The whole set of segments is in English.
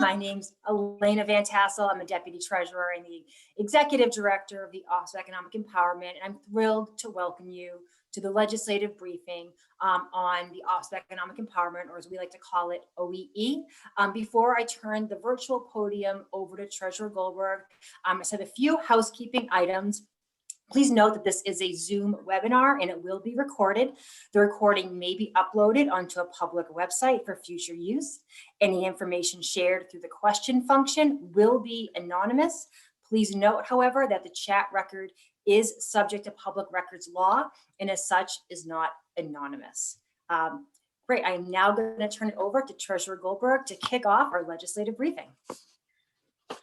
My name's Elena Van Tassel. I'm a deputy treasurer and the executive director of the Office of Economic Empowerment. And I'm thrilled to welcome you to the legislative briefing on the Office of Economic Empowerment, or as we like to call it, OEE. Before I turn the virtual podium over to Treasurer Goldberg, I just have a few housekeeping items. Please note that this is a Zoom webinar and it will be recorded. The recording may be uploaded onto a public website for future use. Any information shared through the question function will be anonymous. Please note, however, that the chat record is subject to public records law and as such is not anonymous. Great, I am now going to turn it over to Treasurer Goldberg to kick off our legislative briefing.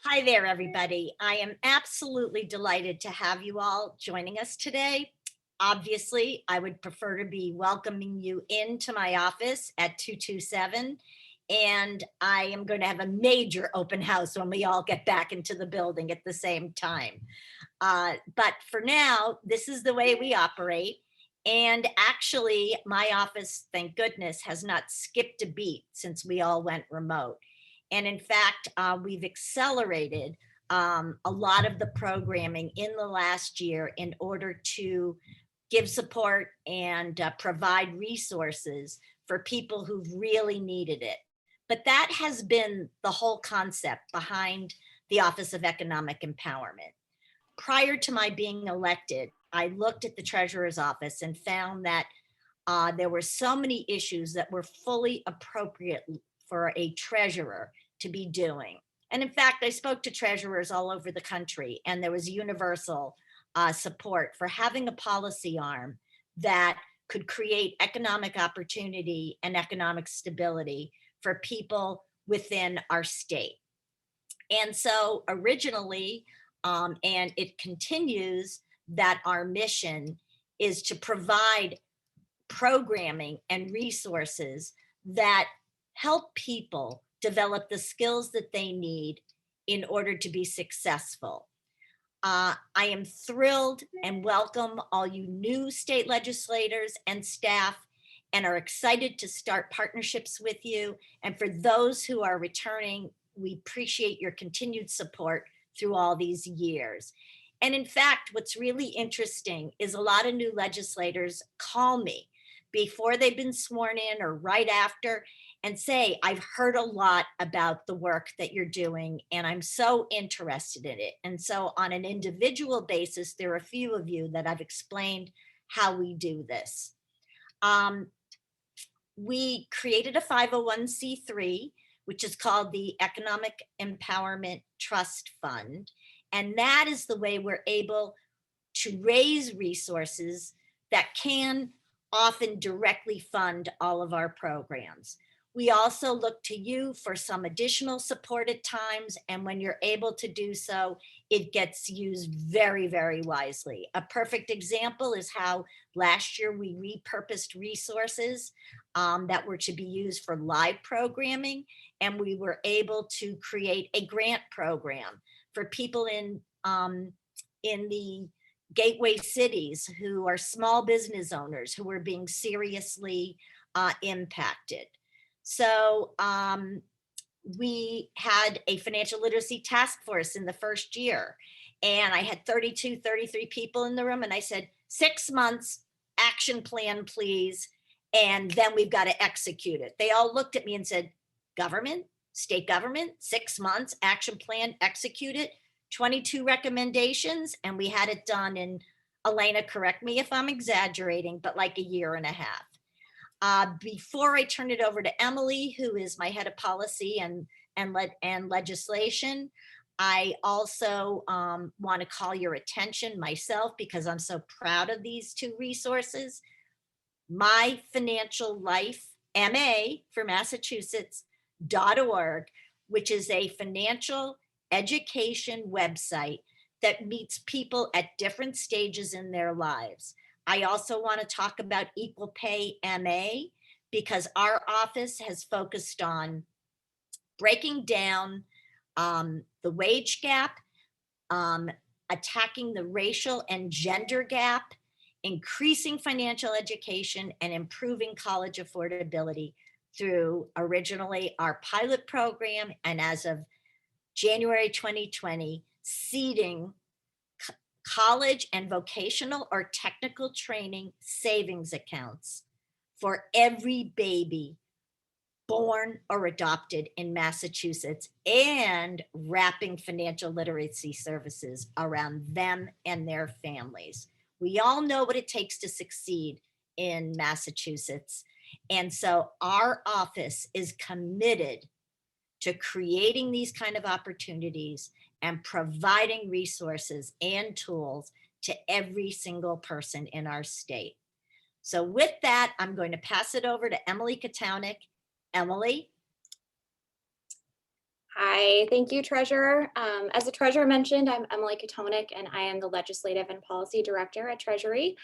Hi there, everybody. I am absolutely delighted to have you all joining us today. Obviously, I would prefer to be welcoming you into my office at 227, and I am going to have a major open house when we all get back into the building at the same time. But for now, this is the way we operate. And actually, my office, thank goodness, has not skipped a beat since we all went remote. And in fact, we've accelerated a lot of the programming in the last year in order to give support and provide resources for people who've really needed it. But that has been the whole concept behind the Office of Economic Empowerment. Prior to my being elected, I looked at the Treasurer's office and found that there were so many issues that were fully appropriate for a treasurer to be doing. And in fact, I spoke to treasurers all over the country, and there was universal support for having a policy arm that could create economic opportunity and economic stability for people within our state. And so originally, and it continues, that our mission is to provide programming and resources that help people develop the skills that they need in order to be successful. I am thrilled and welcome all you new state legislators and staff and are excited to start partnerships with you. And for those who are returning, we appreciate your continued support through all these years. And in fact, what's really interesting is a lot of new legislators call me before they've been sworn in or right after and say, I've heard a lot about the work that you're doing and I'm so interested in it. And so on an individual basis, there are a few of you that I've explained how we do this. We created a 501c3, which is called the Economic Empowerment Trust Fund. And that is the way we're able to raise resources that can often directly fund all of our programs. We also look to you for some additional support at times, and when you're able to do so, it gets used very, very wisely. A perfect example is how last year we repurposed resources that were to be used for live programming, and we were able to create a grant program for people in the gateway cities who are small business owners who are being seriously impacted. So we had a financial literacy task force in the first year, and I had 33 people in the room, and I said, 6 months action plan, please, and then we've got to execute it. They all looked at me and said, government, state government, 6 months action plan, execute it, 22 recommendations, and we had it done in, Elena, correct me if I'm exaggerating, but like a year and a half. Before I turn it over to Emily, who is my head of policy and legislation, I also want to call your attention myself, because I'm so proud of these two resources. My Financial Life, MA for Massachusetts.org, which is a financial education website that meets people at different stages in their lives. I also want to talk about Equal Pay MA, because our office has focused on breaking down the wage gap, attacking the racial and gender gap, increasing financial education, and improving college affordability through originally our pilot program, and as of January 2020, seeding college and vocational or technical training savings accounts for every baby born or adopted in Massachusetts, and wrapping financial literacy services around them and their families. We all know what it takes to succeed in Massachusetts. And so our office is committed to creating these kind of opportunities and providing resources and tools to every single person in our state. So with that, I'm going to pass it over to Emily Katownik. Emily? Hi, thank you, Treasurer. As the Treasurer mentioned, I'm Emily Katownik, and I am the Legislative and Policy Director at Treasury.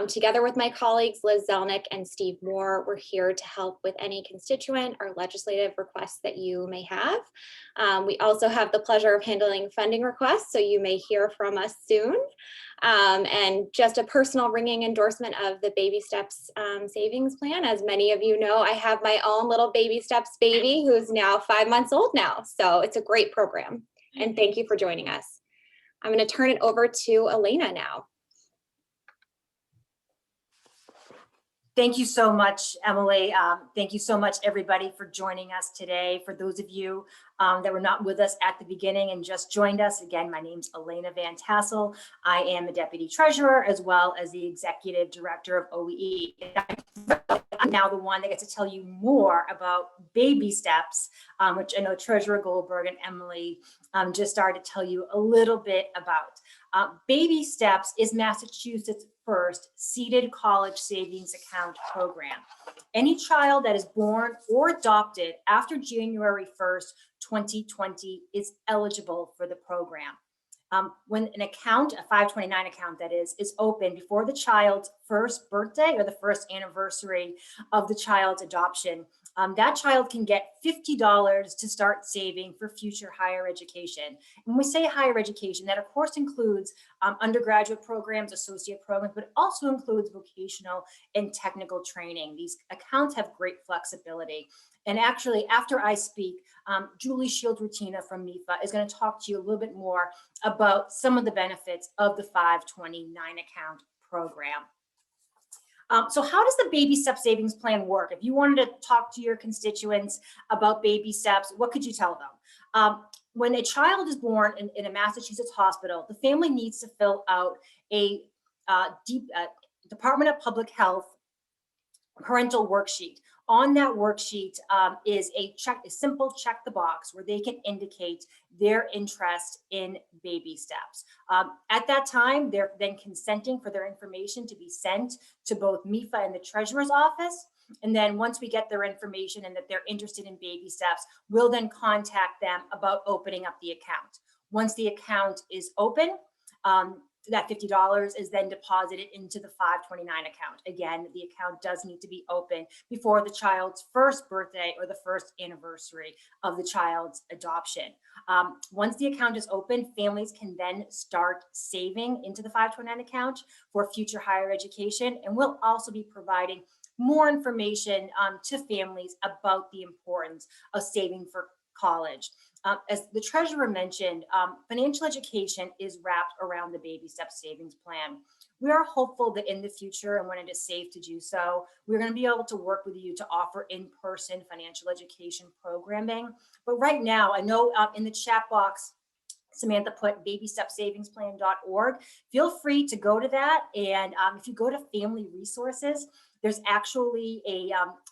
Together with my colleagues, Liz Zelnick and Steve Moore, we're here to help with any constituent or legislative requests that you may have. We also have the pleasure of handling funding requests, so you may hear from us soon. And just a personal ringing endorsement of the BabySteps savings plan. As many of you know, I have my own little BabySteps baby who's now 5 months old now. So it's a great program. And thank you for joining us. I'm going to turn it over to Elena now. Thank you so much, Emily. Thank you so much, everybody, for joining us today. For those of you that were not with us at the beginning and just joined us, again, my name's Elena Van Tassel. I am the Deputy Treasurer as well as the Executive Director of OEE. I'm now the one that gets to tell you more about BabySteps, which I know Treasurer Goldberg and Emily just started to tell you a little bit about. BabySteps is Massachusetts' first seeded college savings account program. Any child that is born or adopted after January 1st, 2020 is eligible for the program. When an account, a 529 account that is open before the child's first birthday or the first anniversary of the child's adoption, that child can get $50 to start saving for future higher education. When we say higher education, that of course includes undergraduate programs, associate programs, but it also includes vocational and technical training. These accounts have great flexibility. And actually, after I speak, Julie Shield-Rutina from MIFA is going to talk to you a little bit more about some of the benefits of the 529 account program. So how does the BabySteps savings plan work? If you wanted to talk to your constituents about BabySteps, what could you tell them? When a child is born in a Massachusetts hospital, the family needs to fill out a Department of Public Health parental worksheet. On that worksheet is a simple check the box where they can indicate their interest in BabySteps. At that time, they're then consenting for their information to be sent to both MIFA and the Treasurer's office. And then once we get their information and that they're interested in BabySteps, we'll then contact them about opening up the account. Once the account is open, that $50 is then deposited into the 529 account. Again, the account does need to be open before the child's first birthday or the first anniversary of the child's adoption. Once the account is open, families can then start saving into the 529 account for future higher education. And we'll also be providing more information to families about the importance of saving for college. As the Treasurer mentioned, financial education is wrapped around the BabySteps savings plan. We are hopeful that in the future, and when it is safe to do so, we're going to be able to work with you to offer in-person financial education programming. But right now, I know in the chat box, Samantha put babystepsavingsplan.org. Feel free to go to that. And if you go to Family Resources, there's actually a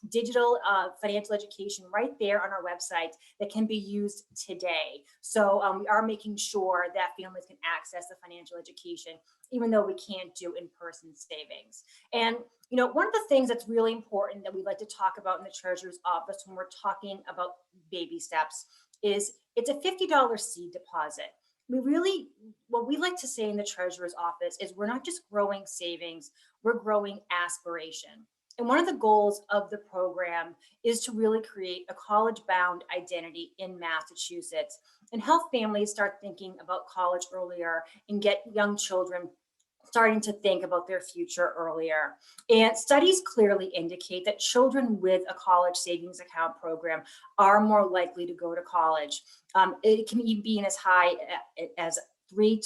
digital financial education right there on our website that can be used today. So we are making sure that families can access the financial education, even though we can't do in-person savings. And you know, one of the things that's really important that we like to talk about in the Treasurer's office when we're talking about BabySteps is it's a $50 seed deposit. What we like to say in the Treasurer's office is we're not just growing savings, we're growing aspiration. And one of the goals of the program is to really create a college-bound identity in Massachusetts and help families start thinking about college earlier and get young children starting to think about their future earlier. And studies clearly indicate that children with a college savings account program are more likely to go to college. It can even be as high as three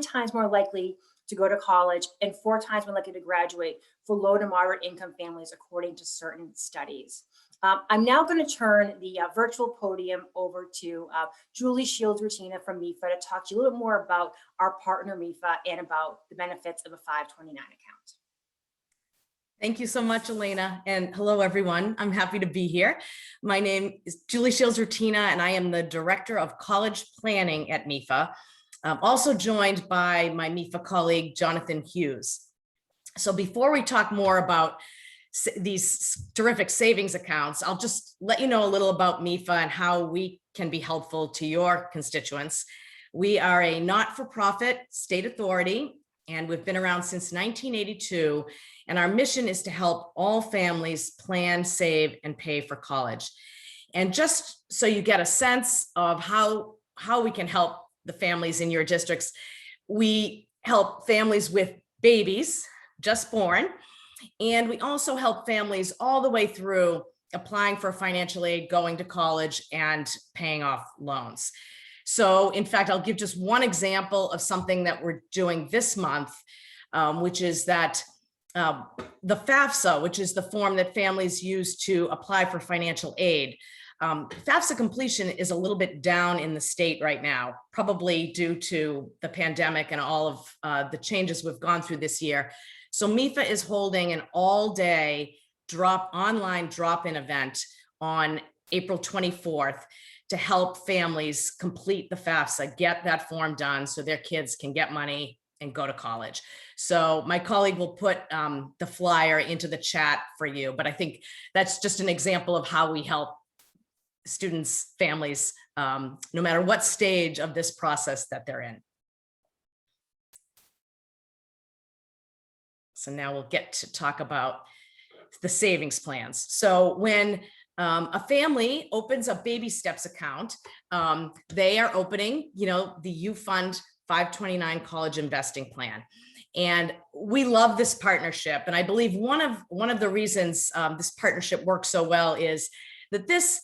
times more likely to go to college and 4 times more likely to graduate for low to moderate income families, according to certain studies. I'm now going to turn the virtual podium over to Julie Shields-Rutina from MIFA to talk to you a little bit more about our partner MIFA and about the benefits of a 529 account. Thank you so much, Elena, and hello, everyone. I'm happy to be here. My name is Julie Shields-Rutina, and I am the Director of College Planning at MIFA. I'm also joined by my MIFA colleague, Jonathan Hughes. So before we talk more about these terrific savings accounts, I'll just let you know a little about MIFA and how we can be helpful to your constituents. We are a not-for-profit state authority, and we've been around since 1982, and our mission is to help all families plan, save, and pay for college. And just so you get a sense of how we can help the families in your districts, we help families with babies just born, and we also help families all the way through applying for financial aid, going to college, and paying off loans. So in fact, I'll give just one example of something that we're doing this month, which is that the FAFSA, which is the form that families use to apply for financial aid. FAFSA completion is a little bit down in the state right now, probably due to the pandemic and all of the changes we've gone through this year. So MIFA is holding an all-day online drop-in event on April 24th to help families complete the FAFSA, get that form done so their kids can get money and go to college. So my colleague will put the flyer into the chat for you, but I think that's just an example of how we help students, families, no matter what stage of this process that they're in. So now we'll get to talk about the savings plans. So when a family opens a BabySteps account, they are opening, the U.Fund 529 college investing plan. And we love this partnership. And I believe one of the reasons this partnership works so well is that this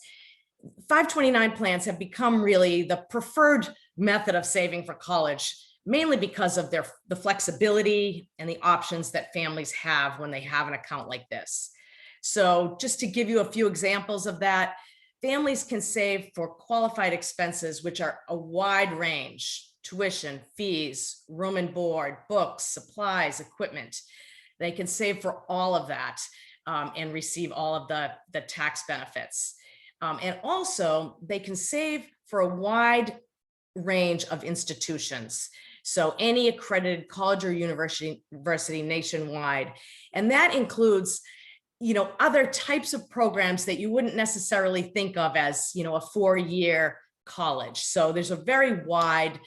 529 plans have become really the preferred method of saving for college, mainly because of the flexibility and the options that families have when they have an account like this. So just to give you a few examples of that, families can save for qualified expenses, which are a wide range: tuition, fees, room and board, books, supplies, equipment. They can save for all of that and receive all of the tax benefits. And also they can save for a wide range of institutions. So any accredited college or university nationwide. And that includes, other types of programs that you wouldn't necessarily think of as, a 4-year college. So there's a very wide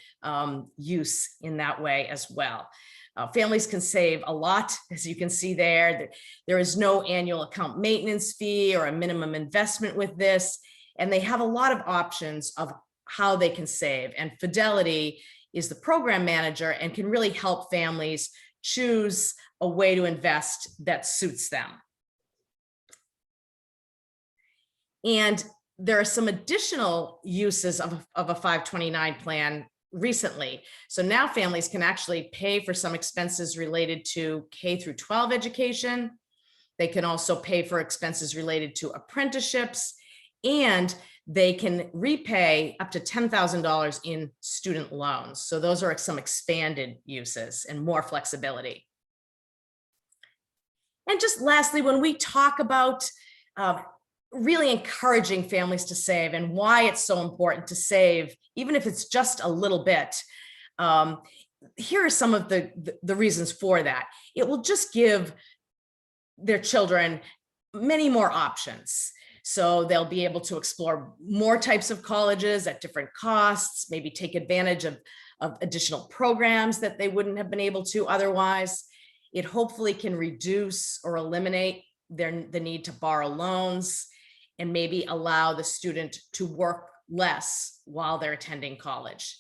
use in that way as well. Families can save a lot, as you can see there. There is no annual account maintenance fee or a minimum investment with this. And they have a lot of options of how they can save. And Fidelity is the program manager and can really help families choose a way to invest that suits them. And there are some additional uses of a 529 plan recently. So now families can actually pay for some expenses related to K through 12 education. They can also pay for expenses related to apprenticeships, and they can repay up to $10,000 in student loans. So those are some expanded uses and more flexibility. And just lastly, when we talk about really encouraging families to save and why it's so important to save, even if it's just a little bit, here are some of the reasons for that. It will just give their children many more options. So they'll be able to explore more types of colleges at different costs, maybe take advantage of additional programs that they wouldn't have been able to otherwise. It hopefully can reduce or eliminate the need to borrow loans and maybe allow the student to work less while they're attending college.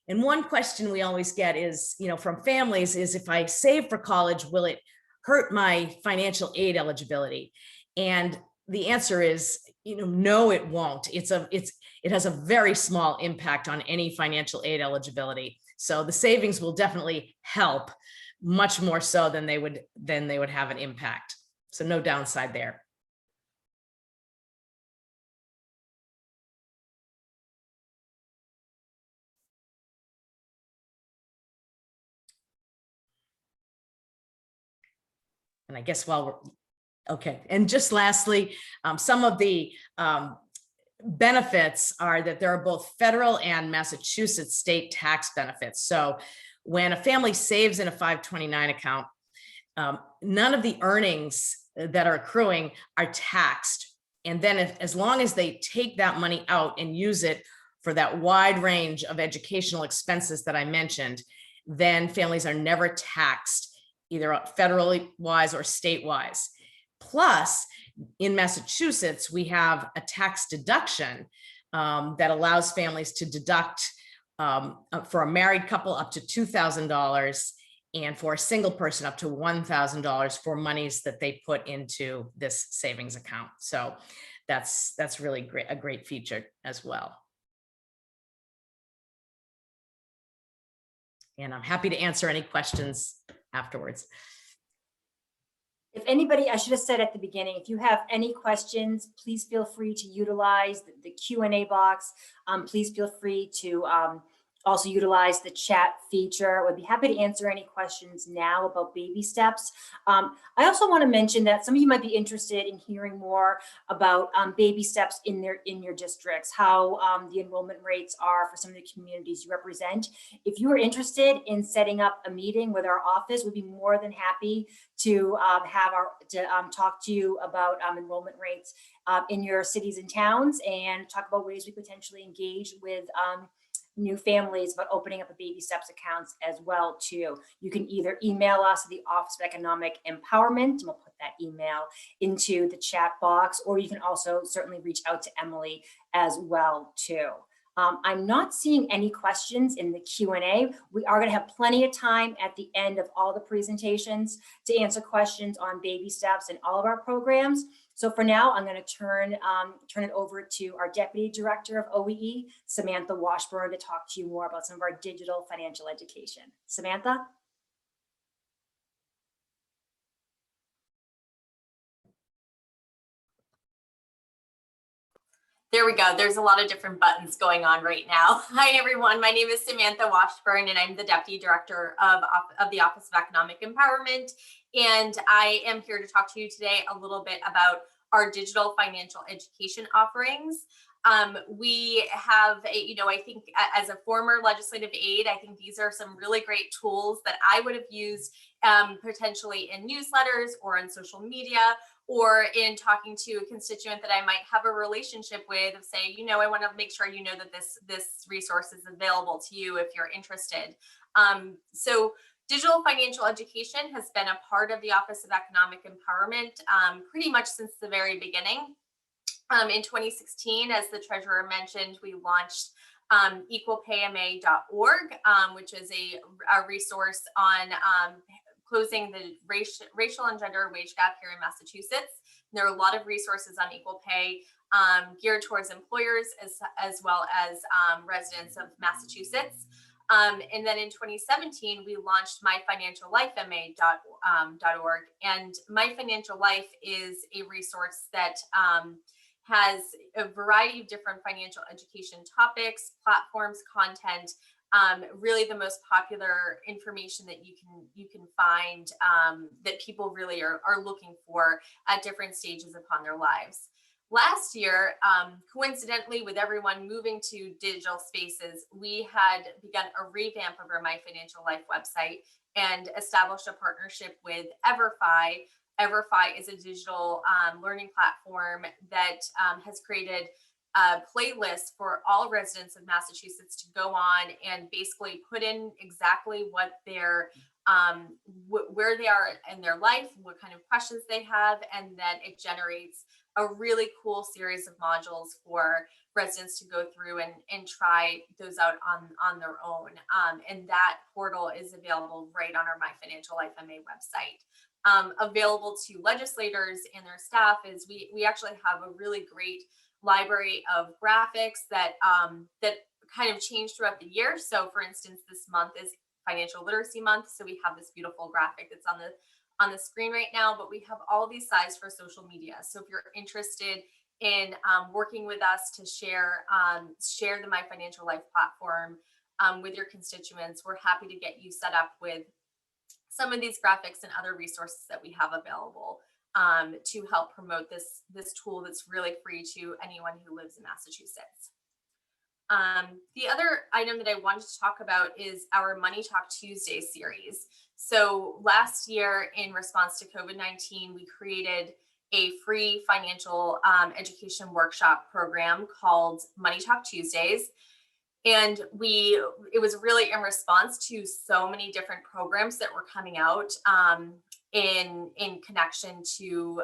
And one question we always get is, from families is, if I save for college, will it hurt my financial aid eligibility? And the answer is, no, it won't. It has a very small impact on any financial aid eligibility. So the savings will definitely help, much more so than they would have an impact. So no downside there. And I guess okay. And just lastly, some of the benefits are that there are both federal and Massachusetts state tax benefits. So when a family saves in a 529 account, none of the earnings that are accruing are taxed. And then as long as they take that money out and use it for that wide range of educational expenses that I mentioned, then families are never taxed, either federally wise or state wise. Plus, in Massachusetts, we have a tax deduction that allows families to deduct for a married couple up to $2,000, and for a single person up to $1,000 for monies that they put into this savings account. So that's really great, a great feature as well. And I'm happy to answer any questions afterwards. If anybody, I should have said at the beginning, if you have any questions, please feel free to utilize the Q&A box. Please feel free to also utilize the chat feature. We'd be happy to answer any questions now about BabySteps. I also want to mention that some of you might be interested in hearing more about BabySteps in your districts, how the enrollment rates are for some of the communities you represent. If you are interested in setting up a meeting with our office, we'd be more than happy to talk to you about enrollment rates in your cities and towns, and talk about ways we potentially engage with new families about opening up a BabySteps accounts as well too. You can either email us at the Office of Economic Empowerment, and we'll put that email into the chat box, or you can also certainly reach out to Emily as well too. I'm not seeing any questions in the Q&A. We are going to have plenty of time at the end of all the presentations to answer questions on BabySteps and all of our programs. So for now, I'm going to turn it over to our Deputy Director of OEE, Samantha Washburn, to talk to you more about some of our digital financial education. Samantha? There we go. There's a lot of different buttons going on right now. Hi, everyone. My name is Samantha Washburn, and I'm the Deputy Director of the Office of Economic Empowerment. And I am here to talk to you today a little bit about our digital financial education offerings. We have, I think as a former legislative aide, I think these are some really great tools that I would have used potentially in newsletters or on social media, or in talking to a constituent that I might have a relationship with, of say, I want to make sure you know that this resource is available to you if you're interested. So digital financial education has been a part of the Office of Economic Empowerment pretty much since the very beginning. In 2016, as the treasurer mentioned, we launched equalpayma.org, which is a resource on closing the racial and gender wage gap here in Massachusetts. And there are a lot of resources on equal pay geared towards employers as well as residents of Massachusetts. And then in 2017, we launched myfinanciallifema.org. And My Financial Life is a resource that has a variety of different financial education topics, platforms, content. Really the most popular information that you can find that people really are looking for at different stages upon their lives. Last year, coincidentally, with everyone moving to digital spaces, we had begun a revamp of our My Financial Life website and established a partnership with EverFi. EverFi is a digital learning platform that has created a playlist for all residents of Massachusetts to go on and basically put in exactly what their where they are in their life, what kind of questions they have, and then it generates a really cool series of modules for residents to go through and try those out on their own. And that portal is available right on our My Financial Life MA website. Available to legislators and their staff is we actually have a really great library of graphics that kind of change throughout the year. So for instance, this month is Financial Literacy Month. So we have this beautiful graphic that's on the screen right now, but we have all these sites for social media. So if you're interested in working with us to share the My Financial Life platform with your constituents, we're happy to get you set up with some of these graphics and other resources that we have available to help promote this tool that's really free to anyone who lives in Massachusetts. The other item that I wanted to talk about is our Money Talk Tuesday series. So last year, in response to COVID-19, we created a free financial education workshop program called Money Talk Tuesdays. And it was really in response to so many different programs that were coming out in connection to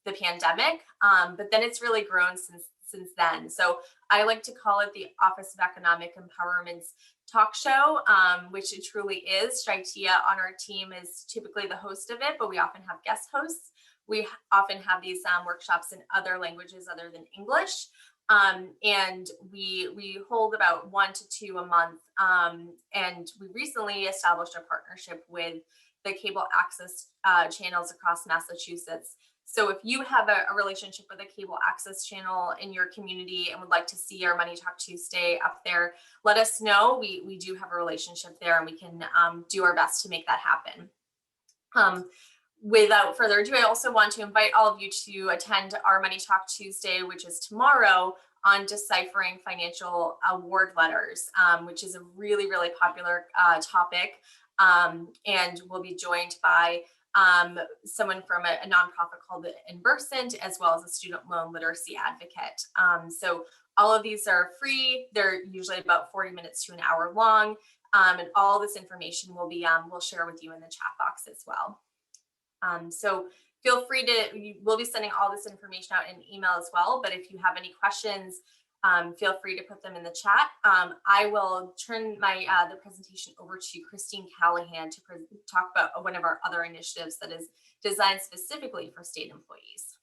the pandemic. But then it's really grown since then. So I like to call it the Office of Economic Empowerment's talk show, which it truly is. Shaitia on our team is typically the host of it, but we often have guest hosts. We often have these workshops in other languages other than English. And we hold about 1 to 2 a month. And we recently established a partnership with the cable access channels across Massachusetts. So if you have a relationship with a cable access channel in your community and would like to see our Money Talk Tuesday up there, let us know. We do have a relationship there, and we can do our best to make that happen. Without further ado, I also want to invite all of you to attend our Money Talk Tuesday, which is tomorrow, on deciphering financial award letters, which is a really, really popular topic. And we'll be joined by someone from a nonprofit called Inversant, as well as a student loan literacy advocate. So all of these are free. They're usually about 40 minutes to an hour long. And all this information we'll share with you in the chat box as well. So feel free we'll be sending all this information out in email as well. But if you have any questions, feel free to put them in the chat. I will turn the presentation over to Christine Callahan to talk about one of our other initiatives that is designed specifically for state employees.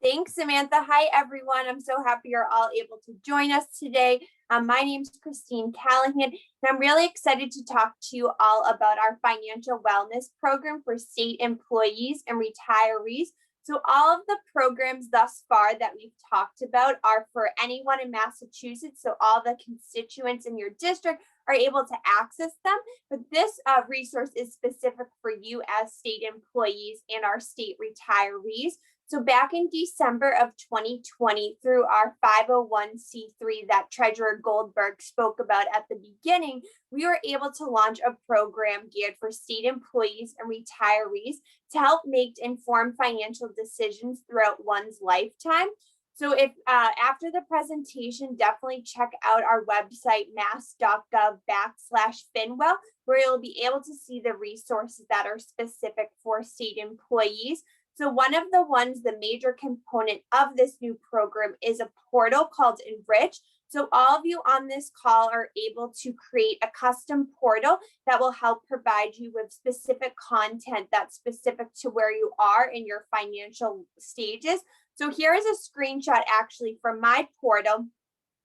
Thanks, Samantha. Hi, everyone. I'm so happy you're all able to join us today. My name is Christine Callahan, and I'm really excited to talk to you all about our financial wellness program for state employees and retirees. So all of the programs thus far that we've talked about are for anyone in Massachusetts. So all the constituents in your district are able to access them. But this resource is specific for you as state employees and our state retirees. So back in December of 2020, through our 501c3 that Treasurer Goldberg spoke about at the beginning, we were able to launch a program geared for state employees and retirees to help make informed financial decisions throughout one's lifetime. So if after the presentation, definitely check out our website, mass.gov/Finwell, where you'll be able to see the resources that are specific for state employees. So one of the major component of this new program is a portal called Enrich. So all of you on this call are able to create a custom portal that will help provide you with specific content that's specific to where you are in your financial stages. So here is a screenshot actually from my portal.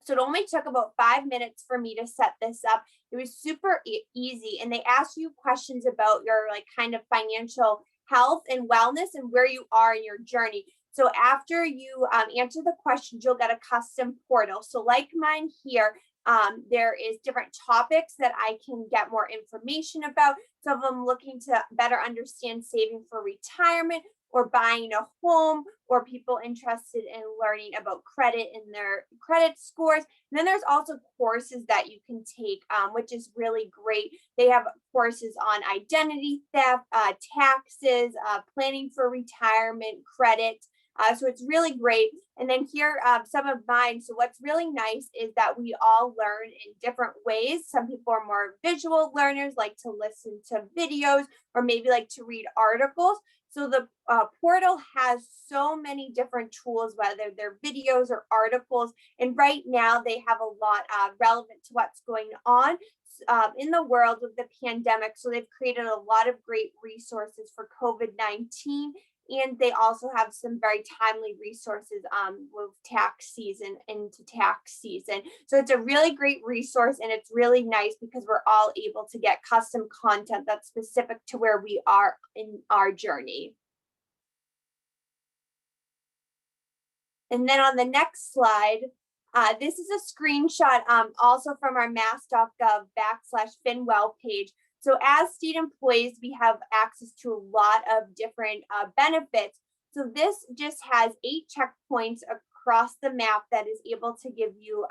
So it only took about 5 minutes for me to set this up. It was super easy, and they ask you questions about your kind of financial health and wellness and where you are in your journey. So after you answer the questions, you'll get a custom portal. So like mine here, there is different topics that I can get more information about. Some of them looking to better understand saving for retirement, or buying a home, or people interested in learning about credit and their credit scores. And then there's also courses that you can take, which is really great. They have courses on identity theft, taxes, planning for retirement, credit. So it's really great. And then here, some of mine. So what's really nice is that we all learn in different ways. Some people are more visual learners, like to listen to videos, or maybe like to read articles. So the portal has so many different tools, whether they're videos or articles. And right now they have a lot relevant to what's going on in the world with the pandemic. So they've created a lot of great resources for COVID-19. And they also have some very timely resources with tax season into tax season. So it's a really great resource, and it's really nice because we're all able to get custom content that's specific to where we are in our journey. And then on the next slide, this is a screenshot also from our mass.gov/FinWell page. So as state employees, we have access to a lot of different benefits. So this just has 8 checkpoints across the map that is able to give you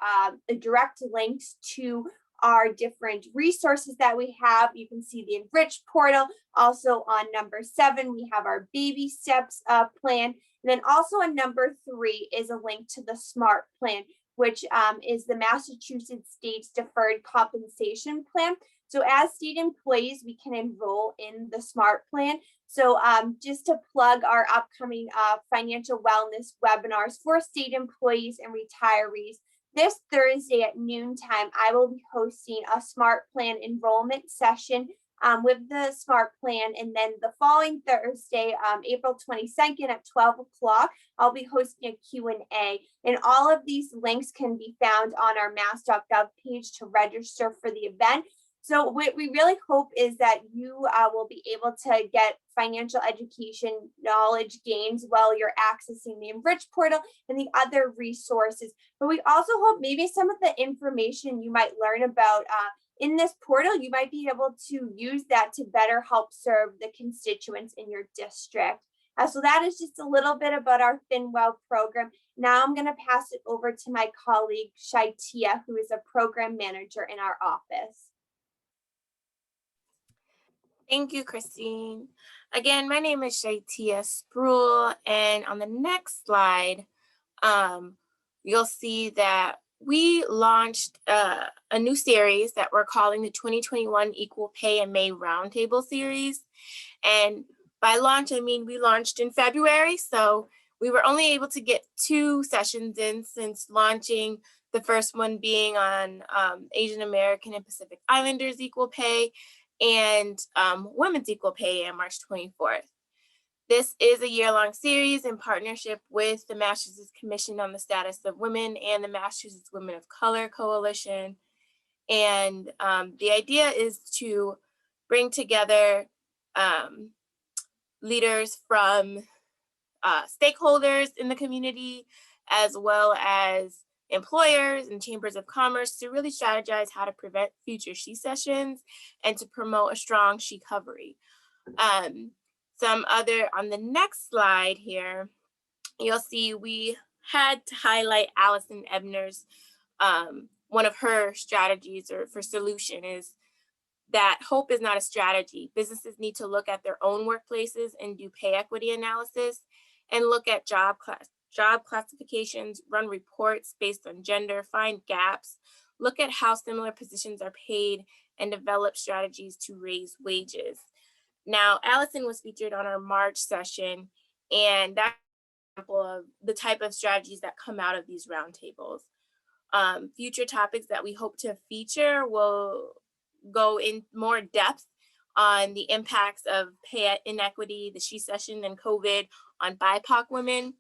direct links to our different resources that we have. You can see the Enrich portal. Also on number 7, we have our BabySteps plan. And then also on number 3 is a link to the SMART plan, which is the Massachusetts State's Deferred Compensation Plan. So as state employees, we can enroll in the SMART plan. So just to plug our upcoming financial wellness webinars for state employees and retirees, this Thursday at noontime, I will be hosting a SMART plan enrollment session with the SMART plan. And then the following Thursday, April 22nd at 12 o'clock, I'll be hosting a Q&A. And all of these links can be found on our mass.gov page to register for the event. So what we really hope is that you will be able to get financial education knowledge gains while you're accessing the Enrich portal and the other resources. But we also hope maybe some of the information you might learn about in this portal, you might be able to use that to better help serve the constituents in your district. So that is just a little bit about our FinWell program. Now I'm going to pass it over to my colleague, Shaitia, who is a program manager in our office. Thank you, Christine. Again, my name is Shaitia Spruill, and on the next slide, you'll see that we launched a new series that we're calling the 2021 Equal Pay in May Roundtable series. And by launch, I mean we launched in February, so we were only able to get 2 sessions in since launching, the first one being on Asian American and Pacific Islanders equal pay, and women's equal pay on March 24th. This is a year-long series in partnership with the Massachusetts Commission on the Status of Women and the Massachusetts Women of Color Coalition. And the idea is to bring together leaders from stakeholders in the community, as well as employers and chambers of commerce, to really strategize how to prevent future she sessions and to promote a strong she recovery. Some other, on the next slide here, you'll see we had to highlight Allison Ebner's, one of her strategies or for solution is that hope is not a strategy. Businesses need to look at their own workplaces and do pay equity analysis and look at job classifications, run reports based on gender, find gaps, look at how similar positions are paid, and develop strategies to raise wages. Now, Allison was featured on our March session, and that's an example of the type of strategies that come out of these roundtables. Future topics that we hope to feature will go in more depth on the impacts of pay inequity, the she session, and COVID on BIPOC women,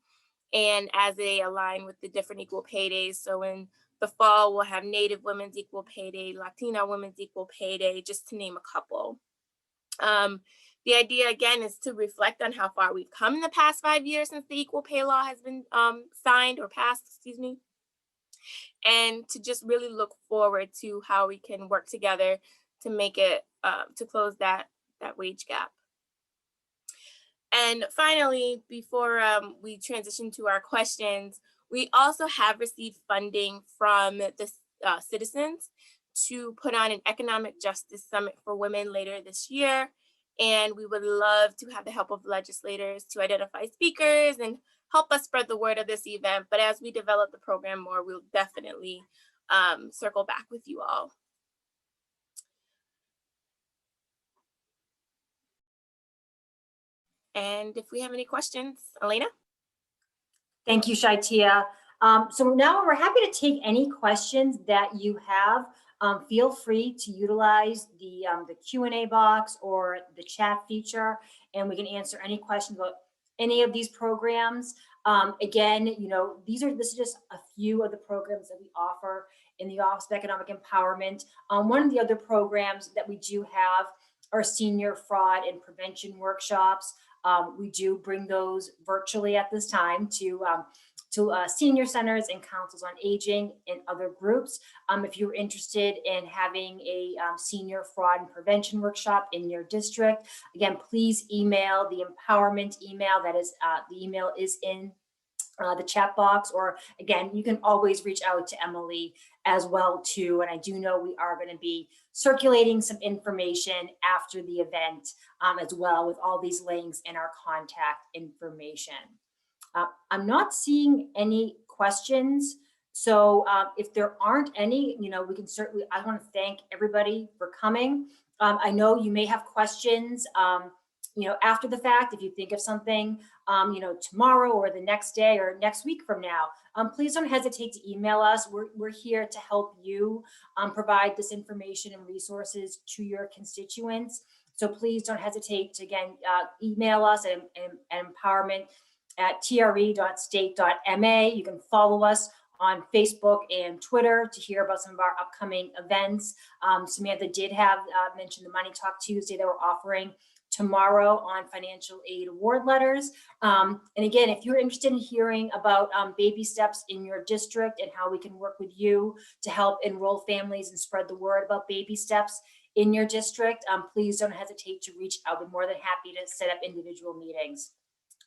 and as they align with the different equal pay days. So in the fall, we'll have Native Women's Equal Pay Day, Latina Women's Equal Pay Day, just to name a couple. The idea, again, is to reflect on how far we've come in the past 5 years since the equal pay law has been signed or passed, excuse me, and to just really look forward to how we can work together to make it, to close that wage gap. And finally, before we transition to our questions, we also have received funding from the citizens to put on an economic justice summit for women later this year. And we would love to have the help of legislators to identify speakers and help us spread the word of this event. But as we develop the program more, we'll definitely circle back with you all. And if we have any questions, Elena? Thank you, Shaitia. So now we're happy to take any questions that you have. Feel free to utilize the Q&A box or the chat feature, and we can answer any questions about any of these programs. Again, this is just a few of the programs that we offer in the Office of Economic Empowerment. One of the other programs that we do have are senior fraud and prevention workshops. We do bring those virtually at this time to senior centers and councils on aging and other groups. If you're interested in having a senior fraud and prevention workshop in your district, again, please email the empowerment email. That is, the email is in the chat box, or again, you can always reach out to Emily as well too. And I do know we are going to be circulating some information after the event as well, with all these links and our contact information. I'm not seeing any questions. So if there aren't any, we can certainly, I want to thank everybody for coming. I know you may have questions, after the fact. If you think of something, tomorrow or the next day or next week from now, please don't hesitate to email us. We're here to help you provide this information and resources to your constituents. So please don't hesitate to, again, email us at empowerment@tre.state.ma. You can follow us on Facebook and Twitter to hear about some of our upcoming events. Samantha did have mentioned the Money Talk Tuesday that we're offering tomorrow on financial aid award letters. And again, if you're interested in hearing about BabySteps in your district and how we can work with you to help enroll families and spread the word about BabySteps in your district, please don't hesitate to reach out. We're more than happy to set up individual meetings.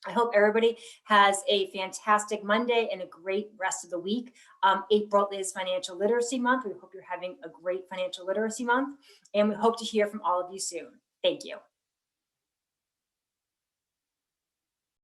I hope everybody has a fantastic Monday and a great rest of the week. April is Financial Literacy Month. We hope you're having a great Financial Literacy Month, and we hope to hear from all of you soon. Thank you.